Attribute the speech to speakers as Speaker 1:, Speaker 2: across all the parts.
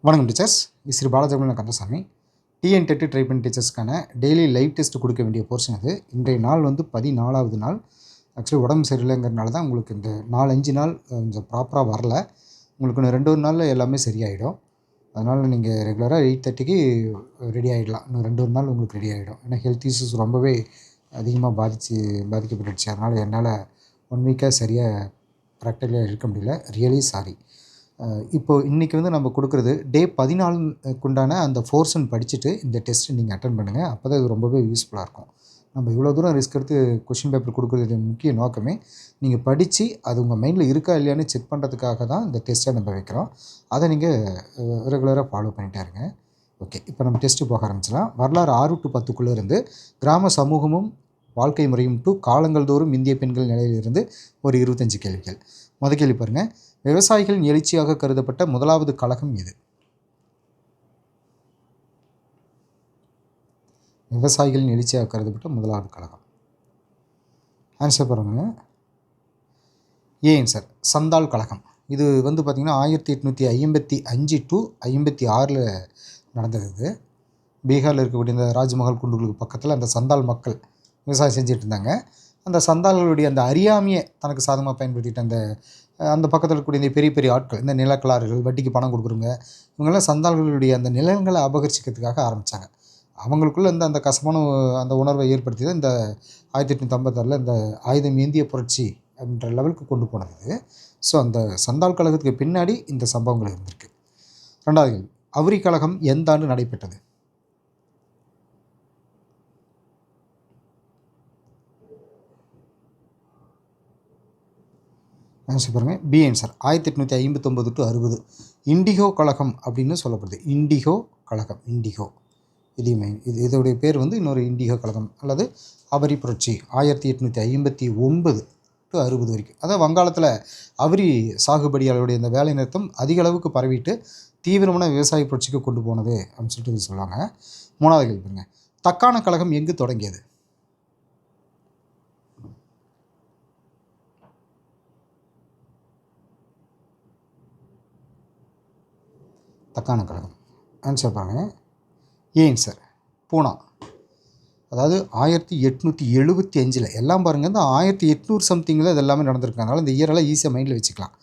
Speaker 1: வணக்கம் teachers. Shri Balasubramanian Kandasamy. TN TET try பண்ணி டீச்சர்ஸ்க்கான டெய்லி லைவ் டெஸ்ட் கொடுக்க வேண்டிய போர்ஷன் அது. இன்றைய நாள் வந்து 14வது நாள். ஆக்சுவலி உடம்பு சரியில்லைங்கிறனால தான் உங்களுக்கு இந்த 4-5 நாள் கொஞ்சம் ப்ராப்பராக வரல. உங்களுக்கு இன்னும் 2 நாளில் எல்லாமே சரியாயிடும். அதனால் நீங்கள் ரெகுலராக 8:30க்கு ரெடி ஆகிடலாம். இன்னும் 2 நாள் உங்களுக்கு ரெடி ஆகிடும். ஏன்னா ஹெல்த் இஷ்யூஸ் ரொம்பவே அதிகமாக பாதிக்கப்பட்டுடுச்சு. அதனால் என்னால் 1 வீக்காக சரியாக ப்ராக்டிக்கலாக இருக்க முடியல. Really sorry. இப்போது இன்றைக்கி வந்து நம்ம கொடுக்குறது டே 14க்குண்டான அந்த போர்ஷன் படிச்சுட்டு இந்த டெஸ்ட்டு நீங்கள் அட்டன் பண்ணுங்கள். அப்போ தான் இது ரொம்பவே யூஸ்ஃபுல்லாக இருக்கும். நம்ம இவ்வளோ தூரம் ரிஸ்க் எடுத்து கொஷின் பேப்பர் கொடுக்குறது முக்கிய நோக்கமே நீங்கள் படித்து அது உங்கள் மைண்டில் இருக்கா இல்லையான்னு செக் பண்ணுறதுக்காக தான் இந்த டெஸ்ட்டை நம்ம வைக்கிறோம். அதை நீங்கள் ரெகுலராக ஃபாலோ பண்ணிட்டே இருங்க. ஓகே, இப்போ நம்ம டெஸ்ட்டு போக ஆரம்பிச்சலாம். வரலாறு 6 to 10க்குள்ளே இருந்து கிராம சமூகமும் வாழ்க்கை முறையும் டு காலங்கள் தோறும் இந்திய பெண்கள் நிலையிலிருந்து ஒரு 25 கேள்விகள். முதல் கேள்வி பாருங்கள். விவசாயிகளின் எழுச்சியாக கருதப்பட்ட முதலாவது கழகம் எது? விவசாயிகளின் எழுச்சியாக கருதப்பட்ட முதலாவது கழகம். ஆன்சர் பாருங்கள். ஏன் சார் சந்தால் கழகம். இது வந்து பார்த்திங்கன்னா 1855 to 56 நடந்தது. இது பீகாரில் இருக்கக்கூடிய இந்த ராஜ்மஹால் குண்டுகளுக்கு பக்கத்தில் அந்த சந்தால் மக்கள் விவசாயம் செஞ்சுட்டு இருந்தாங்க. அந்த சந்தால்களுடைய அந்த அறியாமையை தனக்கு சாதகமாக பயன்படுத்திட்டு அந்த பக்கத்தில் இருக்கக்கூடிய இந்த பெரிய பெரிய ஆட்கள், இந்த நிலக்கலாறுகள், வட்டிக்கு பணம் கொடுக்குறவங்க, இவங்கெல்லாம் சந்தால்களுடைய அந்த நிலங்களை அபகரிச்சிக்கிறதுக்காக ஆரம்பித்தாங்க. அவங்களுக்குள்ள அந்த கசப்பான அந்த உணர்வை ஏற்படுத்தி இந்த 1856 இந்த ஆயுதம் ஏந்திய புரட்சி அப்படின்ற லெவலுக்கு கொண்டு போனது. ஸோ அந்த சந்தால் கழகத்துக்கு பின்னாடி இந்த சம்பவங்கள் இருந்திருக்கு. 2வது கேள்வி. அவுரி கழகம் எந்த ஆண்டு நடைபெற்றது? ஆன்சர் பாருங்கள். B answer 1859 to 60. இண்டிகோ கழகம் அப்படின்னு சொல்லப்படுது. இண்டிகோ கழகம், இண்டிகோ இதோடைய பேர் வந்து இன்னொரு இண்டிகோ கழகம் அல்லது அவுரி புரட்சி 1859 to 60 வரைக்கும். அதாவது வங்காளத்தில் அவுரி சாகுபடியாளருடைய இந்த வேலை நிறுத்தம் அதிக அளவுக்கு பரவிட்டு தீவிரமான விவசாய புரட்சிக்கு கொண்டு போனது அப்படின்னு சொல்லிட்டு சொல்லுவாங்க. 3வது கேள்வி பாருங்க. தக்கான கழகம் எங்கு தொடங்கியது? தக்கான கழகம். ஆன்சர் பாருங்கள். ஏன் சார் பூனா. அதாவது 1875 எல்லாம் பாருங்கள். இந்த 1800 சம்திங்கில் இது எல்லாமே நடந்திருக்கனால இந்த இயரெல்லாம் ஈஸியாக மைண்டில் வச்சுக்கலாம்.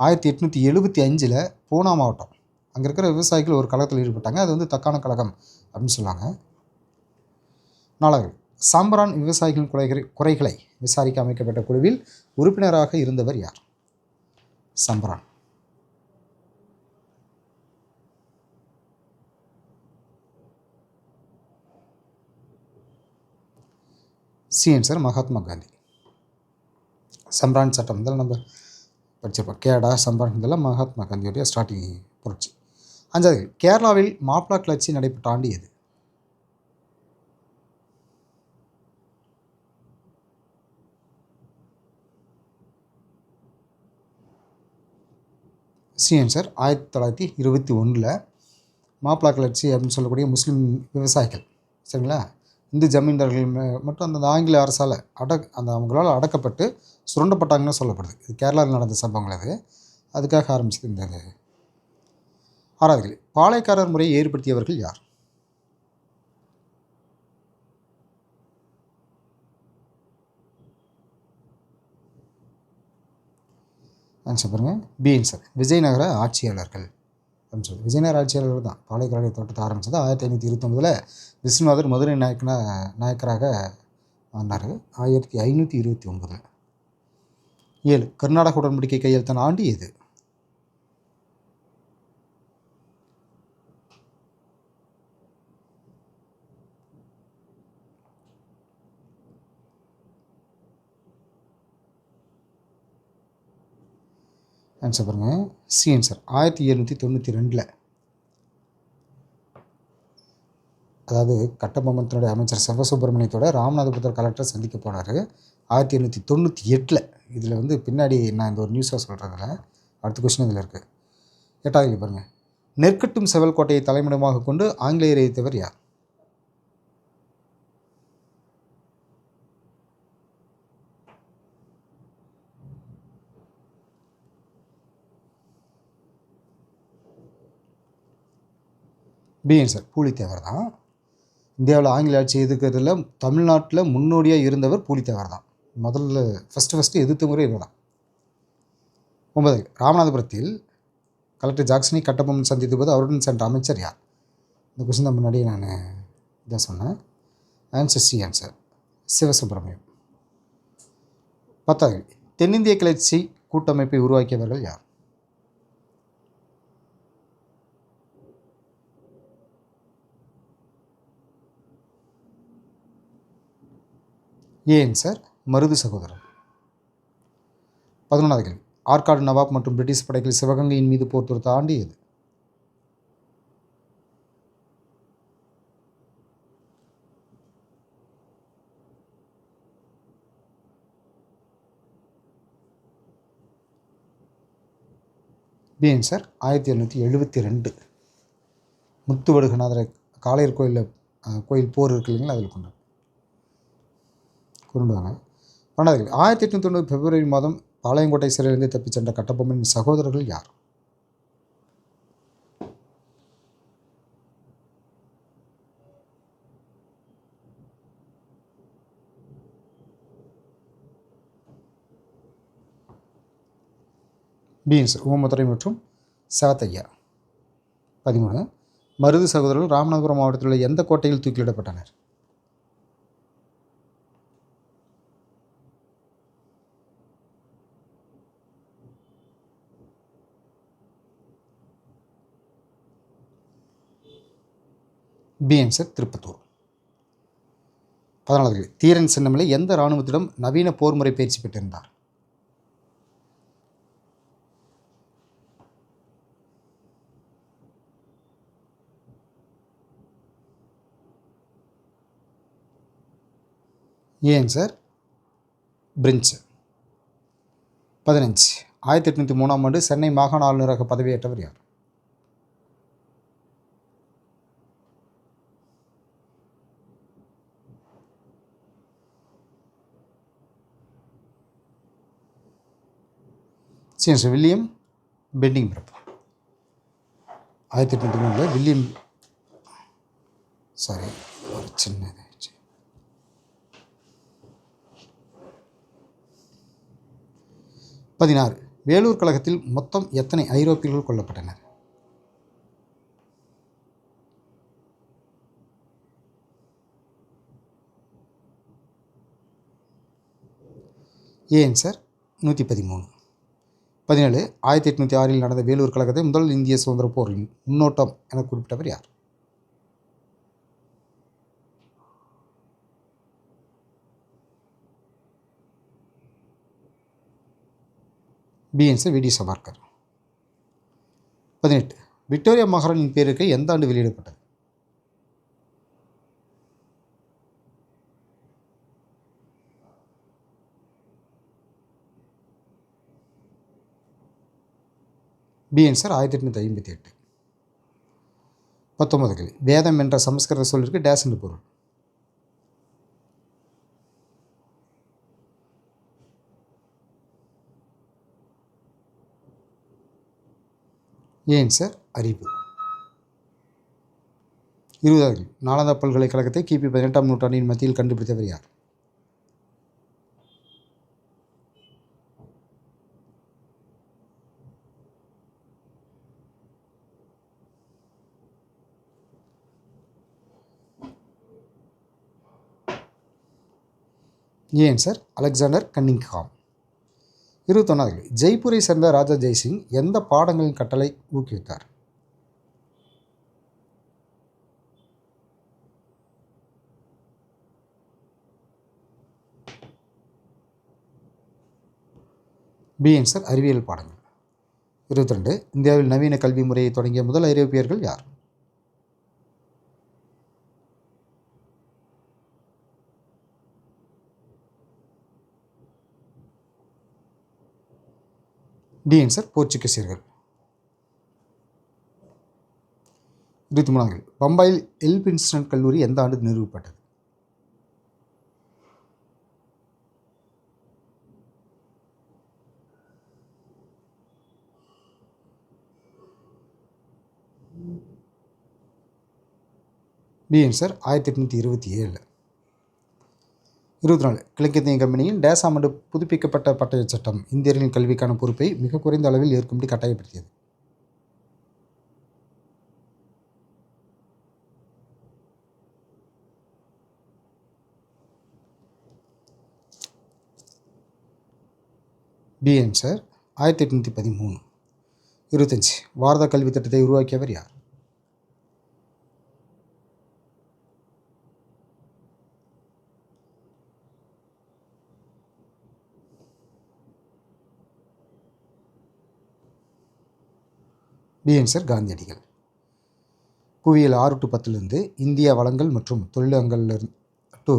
Speaker 1: 1875 பூனா மாவட்டம் அங்கே இருக்கிற விவசாயிகள் ஒரு கழகத்தில் ஈடுபட்டாங்க. அது வந்து தக்கான கழகம் அப்படின்னு சொல்லுவாங்க. 4வது சாம்பிரான் விவசாயிகளின் குறைகளை விசாரிக்க அமைக்கப்பட்ட குழுவில் உறுப்பினராக இருந்தவர் யார்? சாம்பிரான். C answer Mahatma Gandhi. சம்ரான் சட்டம் இதெல்லாம் நம்ம படிச்சிருப்போம். கேடா சம்ரான் இதெல்லாம் மகாத்மா காந்தியுடைய ஸ்டார்டிங் புரட்சி. 5வது கேரளாவில் மாப்ளா கிளர்ச்சி நடைபெற்ற ஆண்டு எது? சி ஆன்சர் 1921 மாப்ளா கிளர்ச்சி அப்படின்னு சொல்லக்கூடிய முஸ்லீம் விவசாயிகள் சரிங்களா, இந்து ஜமீன்தார்கள் மட்டும் அந்த ஆங்கில அரசால் அவங்களால் அடக்கப்பட்டு சுரண்டப்பட்டாங்கன்னு சொல்லப்படுது. இது கேரளாவில் நடந்த சம்பவங்கள். அதுக்காக ஆரம்பிச்சது இந்த 6வது கேள்வி. பாளையக்காரர் முறையை ஏற்படுத்தியவர்கள் யார்? ஆன்சர் பாருங்கள். பி ஆன்சர் விஜயநகர ஆட்சியாளர்கள் அப்படின்னு சொல்லி. விஜயநகர ஆட்சியாளர்கள் தான் பாளையக்கார தோட்டத்தை ஆரம்பித்தது. 1529 விஸ்வநாதர் மதுரை நாயக்கராக ஆனார் 1529. 7 கர்நாடக உடன்படிக்கை கையெழுத்தான ஆண்டு எது? ஆன்சர் பாருங்கள். C answer 1792. அதாவது கட்டபொம்மனத்தினுடைய அமைச்சர் சிவசுப்பிரமணியத்தோட ராமநாதபுரத்தில் கலெக்டர் சந்திக்க போனார் 1898. இதில் வந்து பின்னாடி நான் இந்த ஒரு நியூஸாக சொல்கிறதில்ல. அடுத்த கொஸ்டின் இதில் இருக்குது. 8வது பாருங்கள். நெற்கட்டும் செவல் கோட்டையை தலைமையிடமாக கொண்டு ஆங்கிலேயர் எதிர்த்தவர் யார்? பி ஆன்சர் பூலித்தேவர் தான். இந்தியாவில் ஆங்கில ஆட்சி எதிர்க்கிறதுல தமிழ்நாட்டில் முன்னோடியாக இருந்தவர் பூலித்தேவர் தான். முதல்ல ஃபஸ்ட்டு எதிர்த்தவரே இவர் தான். 9 ராமநாதபுரத்தில் கலெக்டர் ஜாக்சனை கட்டபொம்மன் சந்தித்த போது அவருடன் சென்ற அமைச்சர் யார்? இந்த கொஸ்டின் தான் முன்னாடியே நான் இதாக சொன்னேன். Answer C answer Sivasubramaniam. 10 தென்னிந்திய கிளர்ச்சி கூட்டமைப்பை உருவாக்கியவர்கள் யார்? ஏ ஆன்சர் மருது சகோதரர். 11 ஆற்காடு நவாப் மற்றும் பிரிட்டிஷ் படைகள் சிவகங்கையின் மீது போர் தொடுத்த ஆண்டு எது? B answer 1772. முத்துவடுகநாதர் காளையர் கோயில் போர் இருக்கு இல்லைங்களா, அதில் கொண்டு வாங்க. 12 1890 பிப்ரவரி மாதம் பாளையங்கோட்டை சிறையிலிருந்து தப்பிச் சென்ற கட்டபொம்மனின் சகோதரர்கள் யார்? பி ஆன்சர் ஊமதுரை மற்றும் சேவத்தையா. 13 மருது சகோதரர்கள் ராமநாதபுரம் மாவட்டத்தில் உள்ள எந்த கோட்டையில் தூக்கிலிடப்பட்டனர்? B answer Tirupattur. 14 தீரன் சின்னமலை எந்த இராணுவத்திடம் நவீன போர் முறை பயிற்சி பெற்றிருந்தார்? A answer French. 15 1803 ஆண்டு சென்னை மாகாண ஆளுநராக பதவியேற்றவர் யார்? சரி வில்லியம் பெண்டிங் பிரபு. 1803 வில்லியம் ஒரு சின்ன 16 வேலூர் கழகத்தில் மொத்தம் எத்தனை ஐரோப்பியர்கள் கொல்லப்பட்டனர்? A answer 113. 17 1806 நடந்த வேலூர் கழகத்தை முதல் இந்திய சுதந்திர போரின் முன்னோட்டம் என குறிப்பிட்டவர் யார்? B answer V D Savarkar. 18 Victoria மகாராணியின் பேருக்கு எந்த ஆண்டு வெளியிடப்பட்டது? B answer 1858. 19 வேதம் என்ற சமஸ்கிருத சொல்லிற்கு டேஸ் என்று பொருள்? ஏ ஆன்சர் அறிவு. 20 நாலந்தா பல்கலைக்கழகத்தை கிபி 18ஆம் நூற்றாண்டின் மத்தியில் கண்டுபிடித்தவர் யார்? A answer Alexander Cunningham. 21 ஜெய்ப்பூரை சேர்ந்த ராஜா ஜெய்சிங் எந்த பாடங்களின் கட்டளை ஊக்குவித்தார்? பி ஆன்சர் அறிவியல் பாடங்கள். 22 இந்தியாவில் நவீன கல்வி முறையை தொடங்கிய முதல் ஐரோப்பியர்கள் யார்? D answer போர்ச்சுகீசியர்கள். 23 பம்பாயில் எல்பின்ஸ்டன் கல்லூரி எந்த ஆண்டு நிறுவப்பட்டது? B answer 1827. 24 கிழக்கிந்திய கம்பெனியின் டேஸ் ஆண்டு புதுப்பிக்கப்பட்ட பட்டய சட்டம் இந்தியர்களின் கல்விக்கான பொறுப்பை மிக குறைந்த அளவில் ஏற்கும்படி கட்டாயப்படுத்தியது. B answer 1813. 25 பாரத கல்வி திட்டத்தை உருவாக்கியவர் யார்? பி ஆன்சர் காந்தியடிகள். புவியியல் 6 to 10 இந்தியா வளங்கள் மற்றும் தொழிலகங்கள் டு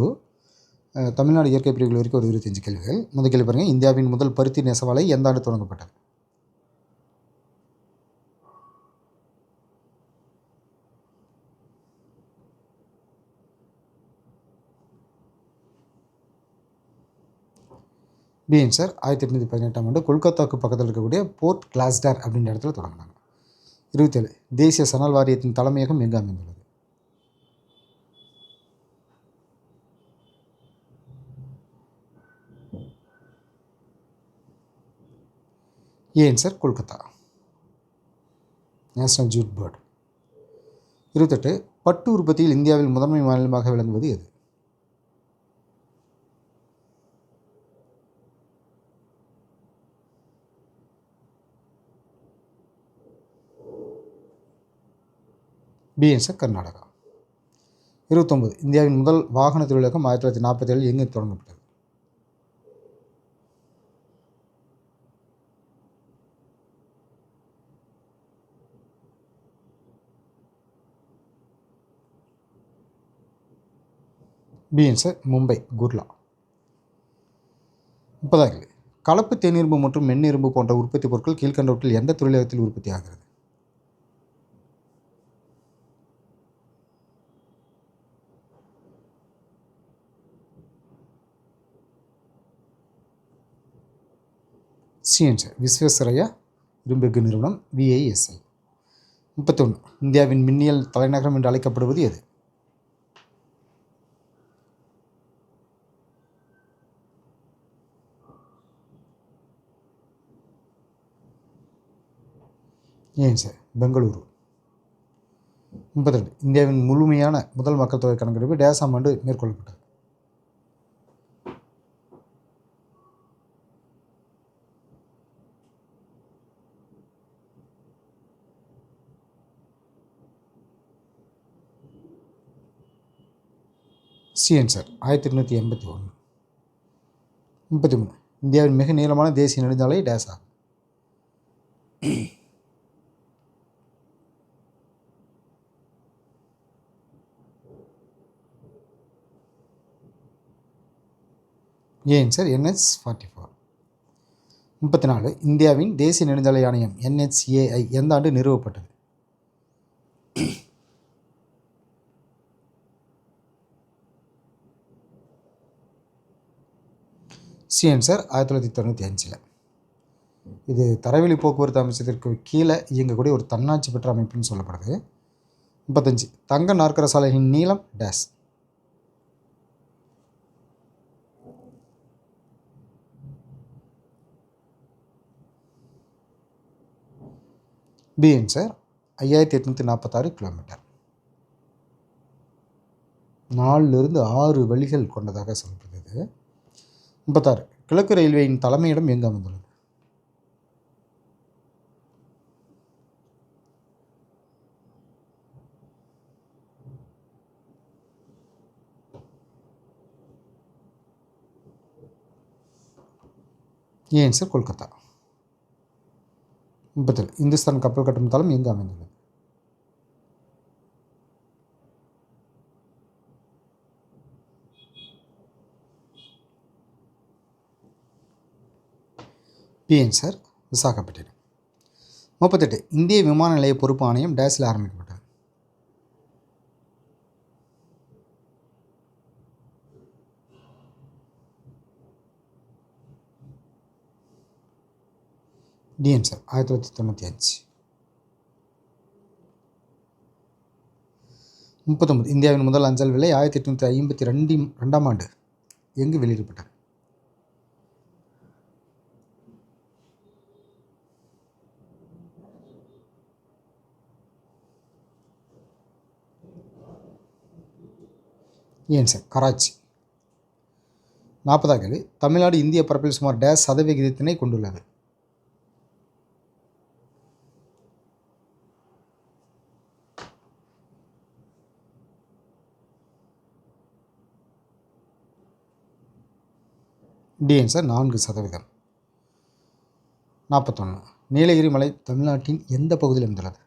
Speaker 1: தமிழ்நாடு இயற்கை பிரிவுகள் வரைக்கும் ஒரு 25 கேள்விகள். முதல் கேள்வி பாருங்கள், இந்தியாவின் முதல் பருத்தி நெசவாலை எந்த ஆண்டு தொடங்கப்பட்டது? பி ஆன்சர் 1818 ஆண்டு கொல்கத்தாவுக்கு பக்கத்தில் இருக்கக்கூடிய போர்ட் கிளாஸ்டர் அப்படின்ற இடத்துல தொடங்கினாங்க. 27 தேசிய சணல் வாரியத்தின் தலைமையகம் எங்கே அமைந்துள்ளது? A answer Kolkata. National Jute Board. 28 பட்டு உற்பத்தியில் இந்தியாவில் முதன்மை மாநிலமாக விளங்குவது எது? B answer Karnataka. 29 இந்தியாவின் முதல் வாகன தொழிலகம் 1947 எங்கு தொடங்கப்பட்டது? B answer Mumbai, Kurla. 30 கலப்பு தேனிரும்பு மற்றும் மென்னிரும்பு போன்ற உற்பத்தி பொருட்கள் கீழ்கண்டவற்றில் எந்த தொழிலகத்தில் உற்பத்தி ஆகிறது? சி ஆன்சர் விஸ்வேஸ்வரய்யா இரும்பெஃகு நிறுவனம், VISL. 31 இந்தியாவின் மின்னியல் தலைநகரம் என்று அழைக்கப்படுவது எது? ஏன் சார் பெங்களூரு. 32 இந்தியாவின் முழுமையான முதல் மக்கள் தொகை கணக்கெடுப்பு டேஸ் ஆண்டு மேற்கொள்ளப்பட்டது? C answer 1881. 33 இந்தியாவின் மிக நீளமான தேசிய நெடுஞ்சாலை டேஸ் ஆகும்? A answer NH-44. 34 இந்தியாவின் தேசிய நெடுஞ்சாலை ஆணையம் NHAI எந்த ஆண்டு நிறுவப்பட்டது? C answer 1995. இது தரைவழி போக்குவரத்து அமைச்சத்திற்கு கீழே இயங்கக்கூடிய ஒரு தன்னாட்சி பெற்ற அமைப்புன்னு சொல்லப்படுது. 35 தங்க நாற்கர சாலைகளின் நீளம் டேஸ்? B answer 5846 kilometre. 4லிருந்து 6 வழிகள் கொண்டதாக சொல்லப்படுகிறது. 36 கிழக்கு ரயில்வேயின் தலைமையிடம் எங்கு அமைந்துள்ளது? A answer Kolkata. 37 இந்துஸ்தான் கப்பல் கட்டும் தளம் எங்கு அமைந்துள்ளது? B answer Visakhapatnam. 38 இந்திய விமான நிலைய பொறுப்பு ஆணையம் டேஸில் ஆரம்பிக்கப்பட்டது? D answer 1995. 39. இந்தியாவின் முதல் அஞ்சல் விலை 1852 ஆண்டு எங்கு வெளியிடப்பட்டது? ஏன் சார் கராச்சி. 40 கேள்வி. தமிழ்நாடு இந்திய பரப்பில் சுமார் டேஸ் சதவிகிதத்தினை கொண்டுள்ளது? TN sir 4%. 41. நீலகிரி மலை தமிழ்நாட்டின் எந்த பகுதியில் அமைந்துள்ளது?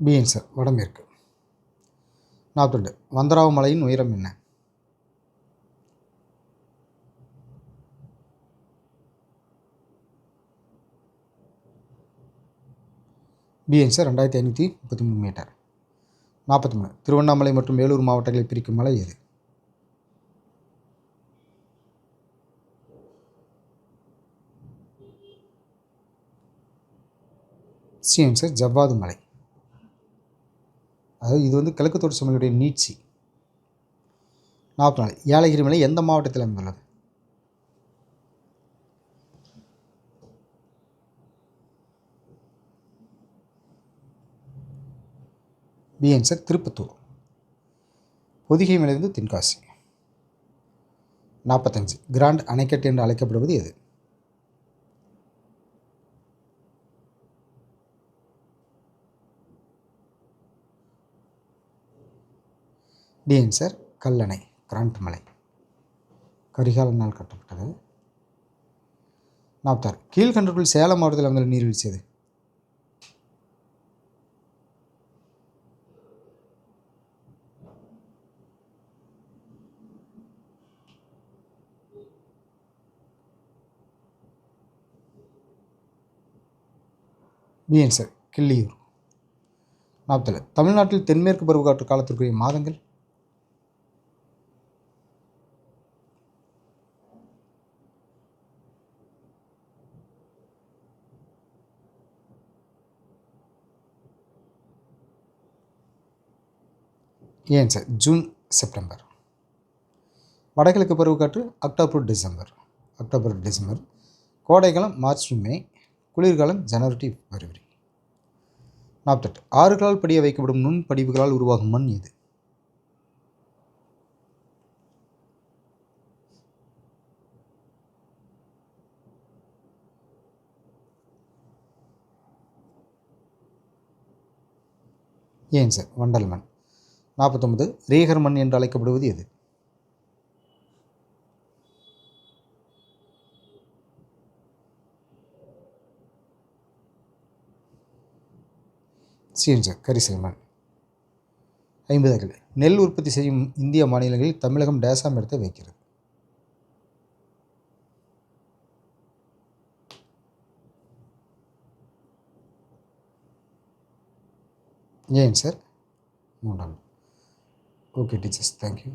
Speaker 1: பிஎன் சார் வடமேற்கு. 42. வந்தராவ மலையின் உயரம் என்ன? PN sir 2533 metre. 43. திருவண்ணாமலை மற்றும் வேலூர் மாவட்டங்களை பிரிக்கும் மலை எது? சிஎன் சார் ஜவ்வாது மலை. அதாவது இது வந்து கிழக்கு தொடர்ச்சி மலையுடைய நீட்சி. 44. ஏலகிரி மலை எந்த மாவட்டத்தில் அமைந்துள்ளது? PN sir Tirupattur. பொதிகை மலையிலிருந்து தென்காசி. 45. கிராண்ட் அணைக்கட்டு என்று அழைக்கப்படுவது எது? டிஎன் சார் கல்லணை கிராண்ட் மலை. கரிகாலனால் கட்டப்பட்டது. 46. கீழ்கண்டற்குள் சேலம் மாவட்டத்தில் அமைந்துள்ள நீர்வீழ்ச்சி எது? B answer Killiyur. 47. தமிழ்நாட்டில் தென்மேற்கு பருவக்காற்று காலத்திற்குரிய மாதங்கள்? ஏன் சார் ஜூன் செப்டம்பர். வடகிழக்கு பருவக்காற்று அக்டோபர் டிசம்பர். கோடைக்காலம் மார்ச் டு மே. குளிர்காலம் ஜனவரி டு பிப்ரவரி. 48. ஆறுகளால் படிய வைக்கப்படும் நுண் படிவுகளால் உருவாகும் மண் எது? ஏன் சார் வண்டல் மண். 49. ரேகர் மண் என்று அழைக்கப்படுவது எது? சிஎன் சார் கரிசல் மண். 50. நெல் உற்பத்தி செய்யும் இந்திய மாநிலங்களில் தமிழகம் டேசாம் இடத்தை வைக்கிறது? ஏன் சார் 3. Okay teachers, thank you.